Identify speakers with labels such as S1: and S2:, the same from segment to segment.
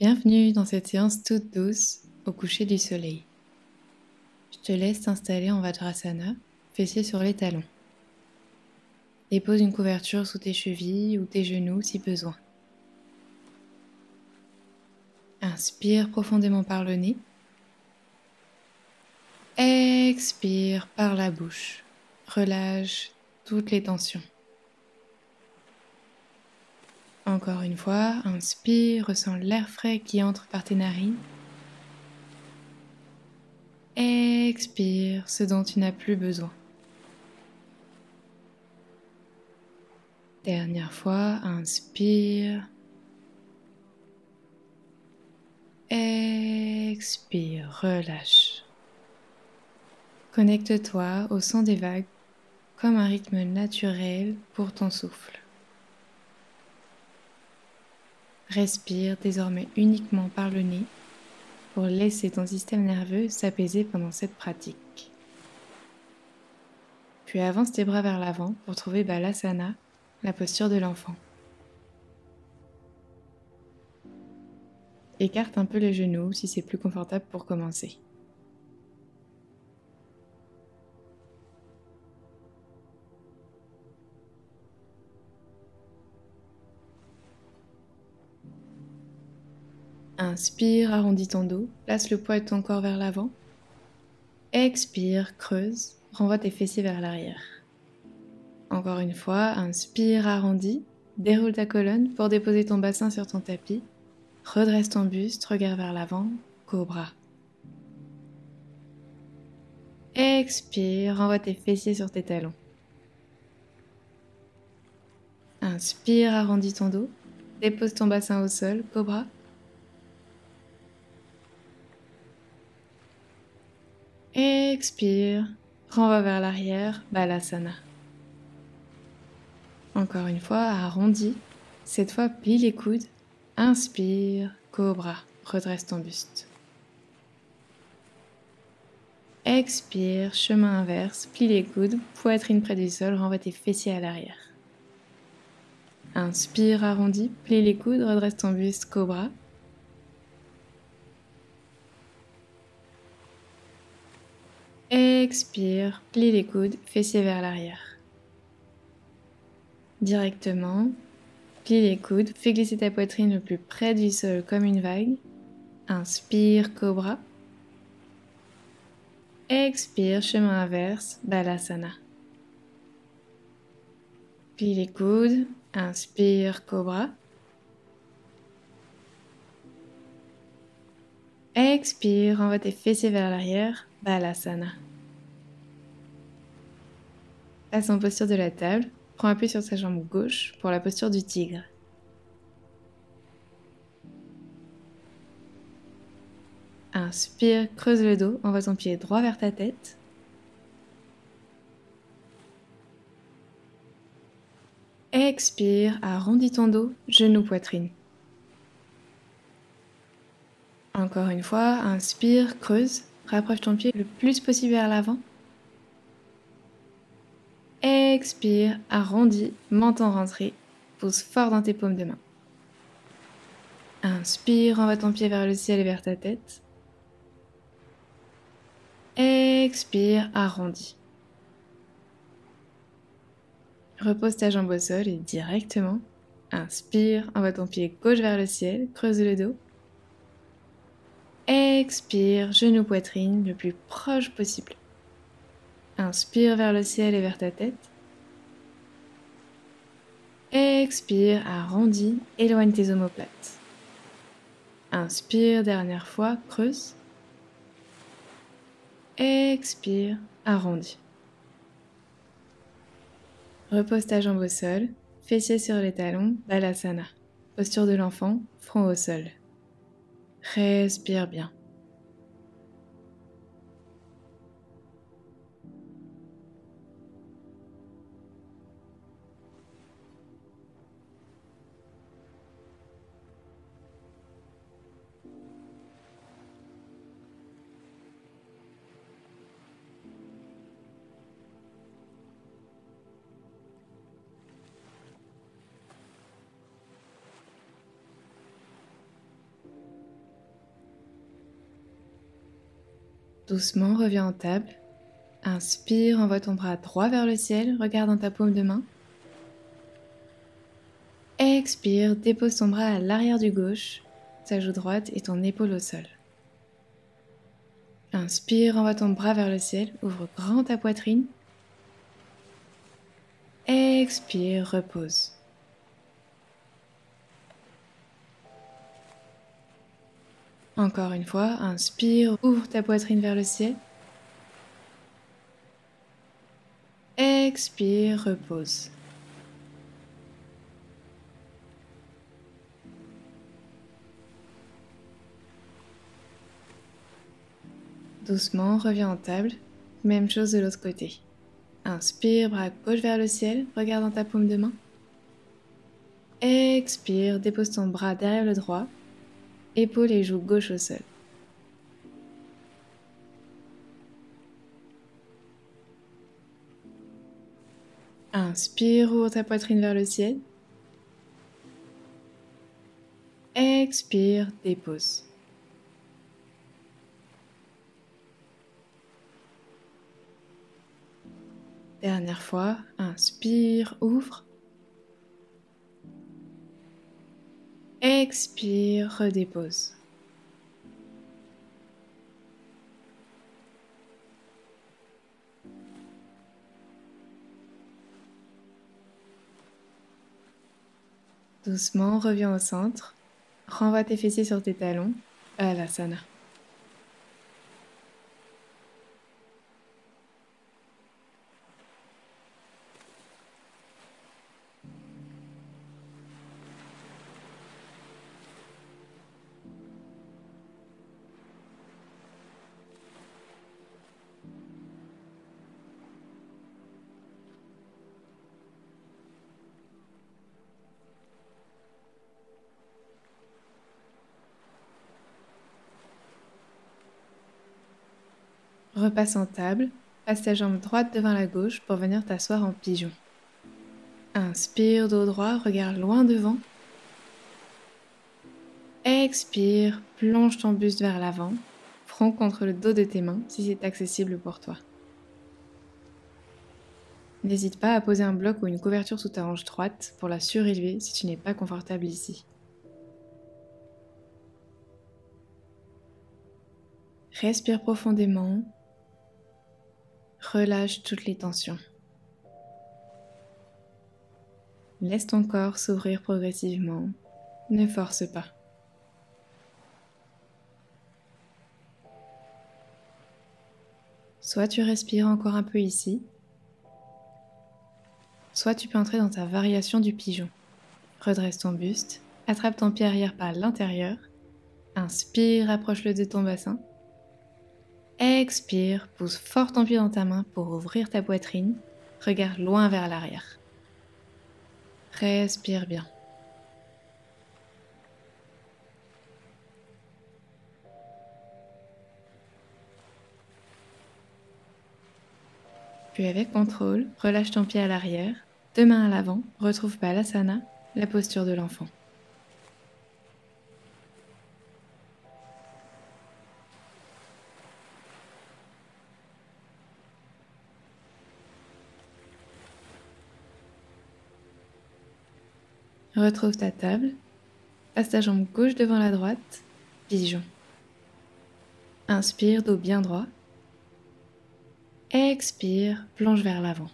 S1: Bienvenue dans cette séance toute douce au coucher du soleil. Je te laisse t'installer en Vajrasana, fessiers sur les talons. Dépose une couverture sous tes chevilles ou tes genoux si besoin. Inspire profondément par le nez. Expire par la bouche. Relâche toutes les tensions. Encore une fois, inspire, ressens l'air frais qui entre par tes narines. Expire ce dont tu n'as plus besoin. Dernière fois, inspire. Expire, relâche. Connecte-toi au son des vagues comme un rythme naturel pour ton souffle. Respire désormais uniquement par le nez pour laisser ton système nerveux s'apaiser pendant cette pratique. Puis avance tes bras vers l'avant pour trouver Balasana, la posture de l'enfant. Écarte un peu les genoux si c'est plus confortable pour commencer. Inspire, arrondis ton dos, place le poids de ton corps vers l'avant. Expire, creuse, renvoie tes fessiers vers l'arrière. Encore une fois, inspire, arrondis, déroule ta colonne pour déposer ton bassin sur ton tapis. Redresse ton buste, regard vers l'avant, cobra. Expire, renvoie tes fessiers sur tes talons. Inspire, arrondis ton dos, dépose ton bassin au sol, cobra. Expire, renvoie vers l'arrière, balasana. Encore une fois, arrondis. Cette fois, plie les coudes. Inspire, cobra, redresse ton buste. Expire, chemin inverse, plie les coudes, poitrine près du sol, renvoie tes fessiers à l'arrière. Inspire, arrondis, plie les coudes, redresse ton buste, cobra. Expire, plie les coudes, fessiers vers l'arrière. Directement, plie les coudes, fais glisser ta poitrine le plus près du sol comme une vague. Inspire, cobra. Expire, chemin inverse, balasana. Plie les coudes, inspire, cobra. Expire, renvoie tes fessiers vers l'arrière, balasana. Passe en posture de la table, prends appui sur sa jambe gauche pour la posture du tigre. Inspire, creuse le dos, envoie ton pied droit vers ta tête. Expire, arrondis ton dos, genou, poitrine. Encore une fois, inspire, creuse, rapproche ton pied le plus possible vers l'avant. Expire, arrondis, menton rentré, pousse fort dans tes paumes de main. Inspire, envoie ton pied vers le ciel et vers ta tête. Expire, arrondis. Repose ta jambe au sol et directement, inspire, envoie ton pied gauche vers le ciel, creuse le dos. Expire, genou, poitrine, le plus proche possible. Inspire vers le ciel et vers ta tête. Expire, arrondis, éloigne tes omoplates. Inspire, dernière fois, creuse. Expire, arrondis. Repose ta jambe au sol, fessiers sur les talons, balasana. Posture de l'enfant, front au sol. Respire bien. Doucement, reviens en table. Inspire, envoie ton bras droit vers le ciel, regarde dans ta paume de main. Expire, dépose ton bras à l'arrière du gauche, ta joue droite et ton épaule au sol. Inspire, envoie ton bras vers le ciel, ouvre grand ta poitrine. Expire, repose. Encore une fois, inspire, ouvre ta poitrine vers le ciel. Expire, repose. Doucement, reviens en table. Même chose de l'autre côté. Inspire, bras gauche vers le ciel, regarde dans ta paume de main. Expire, dépose ton bras derrière le droit, épaule et joue gauche au sol. Inspire, ouvre ta poitrine vers le ciel. Expire, dépose. Dernière fois, inspire, ouvre. Expire, redépose. Doucement, reviens au centre. Renvoie tes fessiers sur tes talons. Balasana. Repasse en table. Passe ta jambe droite devant la gauche pour venir t'asseoir en pigeon. Inspire, dos droit, regarde loin devant. Expire, plonge ton buste vers l'avant, front contre le dos de tes mains si c'est accessible pour toi. N'hésite pas à poser un bloc ou une couverture sous ta hanche droite pour la surélever si tu n'es pas confortable ici. Respire profondément. Relâche toutes les tensions. Laisse ton corps s'ouvrir progressivement. Ne force pas. Soit tu respires encore un peu ici, soit tu peux entrer dans ta variation du pigeon. Redresse ton buste, attrape ton pied arrière par l'intérieur. Inspire, approche-le de ton bassin. Expire, pousse fort ton pied dans ta main pour ouvrir ta poitrine. Regarde loin vers l'arrière. Respire bien. Puis avec contrôle, relâche ton pied à l'arrière, deux mains à l'avant, retrouve Balasana, la posture de l'enfant. Retrouve ta table, passe ta jambe gauche devant la droite, pigeon. Inspire, dos bien droit. Expire, plonge vers l'avant.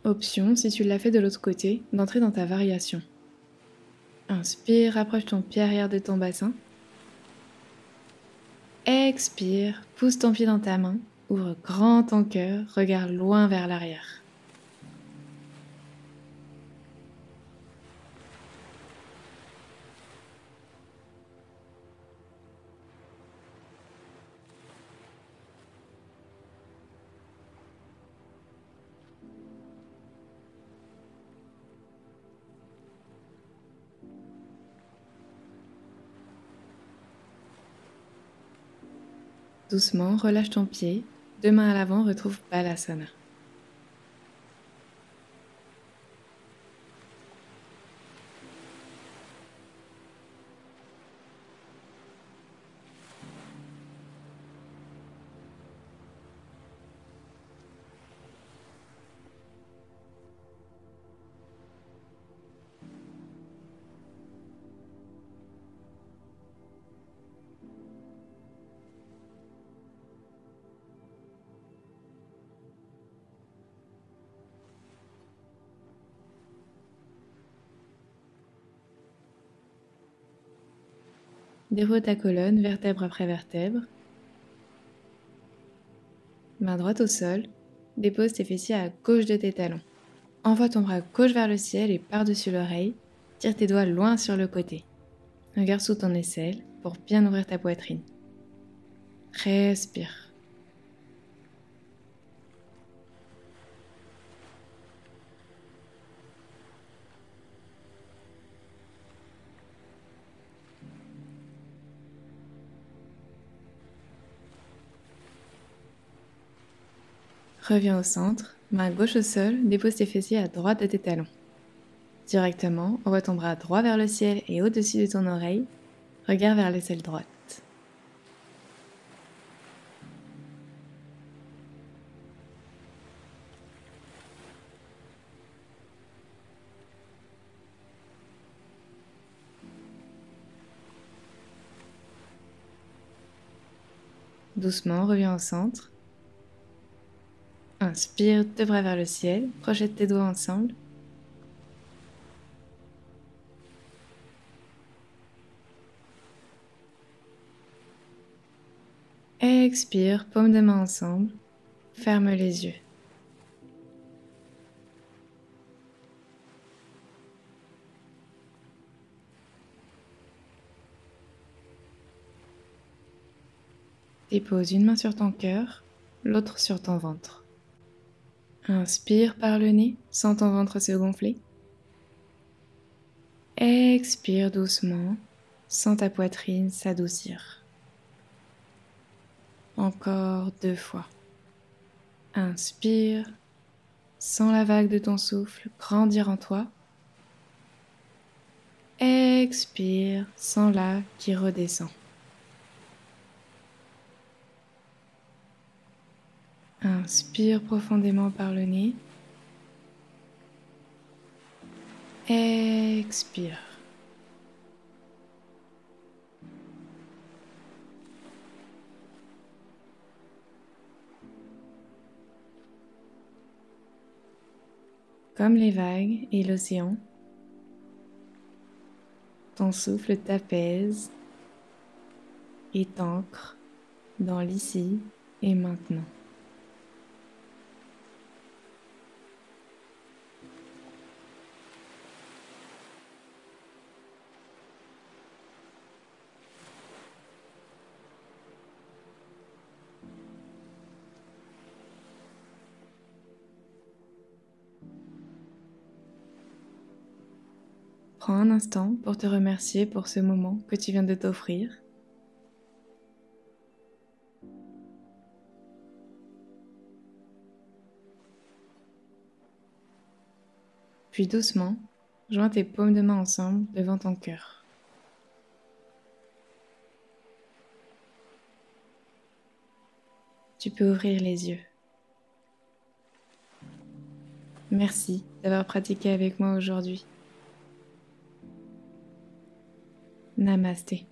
S1: Option, si tu l'as fait de l'autre côté, d'entrer dans ta variation. Inspire, rapproche ton pied arrière de ton bassin. Expire, pousse ton pied dans ta main, Ouvre grand ton cœur, regarde loin vers l'arrière. Doucement, relâche ton pied. 2 mains à l'avant, retrouve Balasana. Déroule ta colonne, vertèbre après vertèbre. Main droite au sol. Dépose tes fessiers à gauche de tes talons. Envoie ton bras gauche vers le ciel et par-dessus l'oreille. Tire tes doigts loin sur le côté. Regarde sous ton aisselle pour bien ouvrir ta poitrine. Respire. Reviens au centre, main gauche au sol, dépose tes fessiers à droite de tes talons. Directement, envoie ton bras droit vers le ciel et au-dessus de ton oreille. Regarde vers l'aisselle droite. Doucement, reviens au centre. Inspire, 2 bras vers le ciel, projette tes doigts ensemble. Expire, paume de main ensemble, ferme les yeux. Dépose une main sur ton cœur, l'autre sur ton ventre. Inspire par le nez, sens ton ventre se gonfler. Expire doucement, sens ta poitrine s'adoucir. Encore 2 fois. Inspire, sens la vague de ton souffle grandir en toi. Expire, sens-la qui redescend. Inspire profondément par le nez. Expire. Comme les vagues et l'océan, ton souffle t'apaise et t'ancre dans l'ici et maintenant. Prends un instant pour te remercier pour ce moment que tu viens de t'offrir. Puis doucement, joins tes paumes de main ensemble devant ton cœur. Tu peux ouvrir les yeux. Merci d'avoir pratiqué avec moi aujourd'hui. Namasté.